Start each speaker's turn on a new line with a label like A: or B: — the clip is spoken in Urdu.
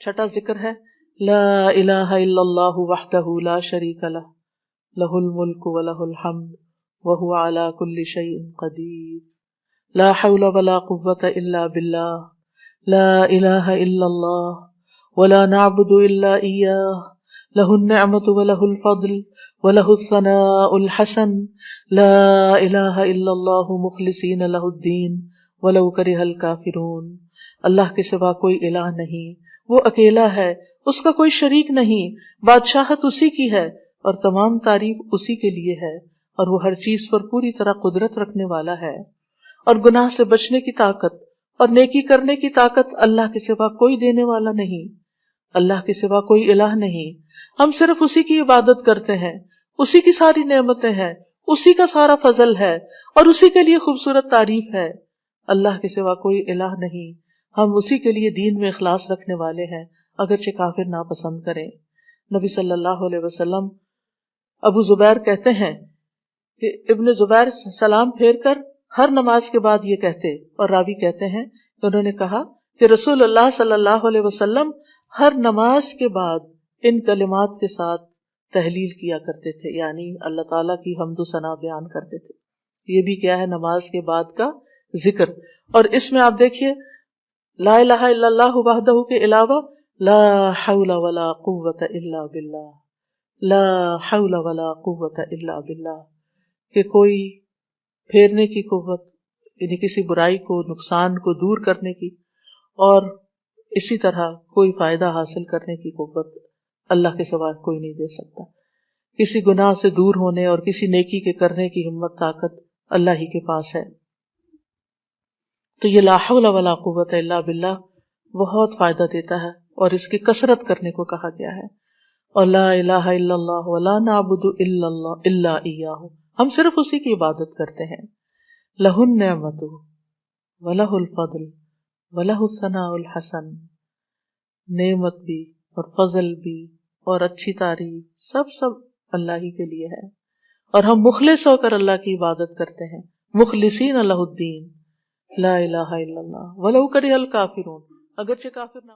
A: چھٹا ذکر ہے لا الہ الا اللہ وحدہ لا شریک لہ لہ الملک ولہ الحمد وہو علی کل شیء قدیر لا حول ولا قوۃ الا باللہ لا الہ الا اللہ ولا نعبد الا ایاہ لہ النعمۃ ولہ الفضل ولہ الثناء الحسن لا الہ الا اللہ مخلصین لہ الدین ولو کرہ الکافرون. اللہ کے سوا کوئی الہ نہیں، وہ اکیلا ہے، اس کا کوئی شریک نہیں، بادشاہت اسی کی ہے اور تمام تعریف اسی کے لیے ہے، اور وہ ہر چیز پر پوری طرح قدرت رکھنے والا ہے. اور گناہ سے بچنے کی طاقت اور نیکی کرنے کی طاقت اللہ کے سوا کوئی دینے والا نہیں، اللہ کے سوا کوئی الہ نہیں. ہم صرف اسی کی عبادت کرتے ہیں، اسی کی ساری نعمتیں ہیں، اسی کا سارا فضل ہے اور اسی کے لیے خوبصورت تعریف ہے. اللہ کے سوا کوئی الہ نہیں، ہم اسی کے لیے دین میں اخلاص رکھنے والے ہیں اگرچہ کافر ناپسند کریں. نبی صلی اللہ علیہ وسلم ابو زبیر کہتے ہیں کہ ابن زبیر سلام پھیر کر ہر نماز کے بعد یہ کہتے، اور راوی کہتے ہیں کہ انہوں نے کہا کہ رسول اللہ صلی اللہ علیہ وسلم ہر نماز کے بعد ان کلمات کے ساتھ تحلیل کیا کرتے تھے، یعنی اللہ تعالیٰ کی حمد و ثنا بیان کرتے تھے. یہ بھی کیا ہے؟ نماز کے بعد کا ذکر. اور اس میں آپ دیکھیے لا الہ الا اللہ وحدہ کے علاوہ لا حول ولا قوت الا باللہ، لا حول ولا قوت الا باللہ، کہ کوئی پھیرنے کی قوت یعنی کسی برائی کو، نقصان کو دور کرنے کی، اور اسی طرح کوئی فائدہ حاصل کرنے کی قوت اللہ کے سوا کوئی نہیں دے سکتا. کسی گناہ سے دور ہونے اور کسی نیکی کے کرنے کی ہمت طاقت اللہ ہی کے پاس ہے. تو یہ لا حول ولا قوت الا باللہ بہت فائدہ دیتا ہے اور اس کی کثرت کرنے کو کہا گیا ہے. اور لا الہ الا اللہ ولا نعبد الا اللہ الا ایاہ، ہم صرف اسی کی عبادت کرتے ہیں. لہ النعمۃ ولہ الفضل ولہ الثناء الحسن، نعمت بھی اور فضل بھی اور اچھی تعریف سب اللہ ہی کے لیے ہے. اور ہم مخلص ہو کر اللہ کی عبادت کرتے ہیں، مخلصین لہ الدین لا الہ الا اللہ ولو کرہ الکافرون، اگرچہ کافر نہ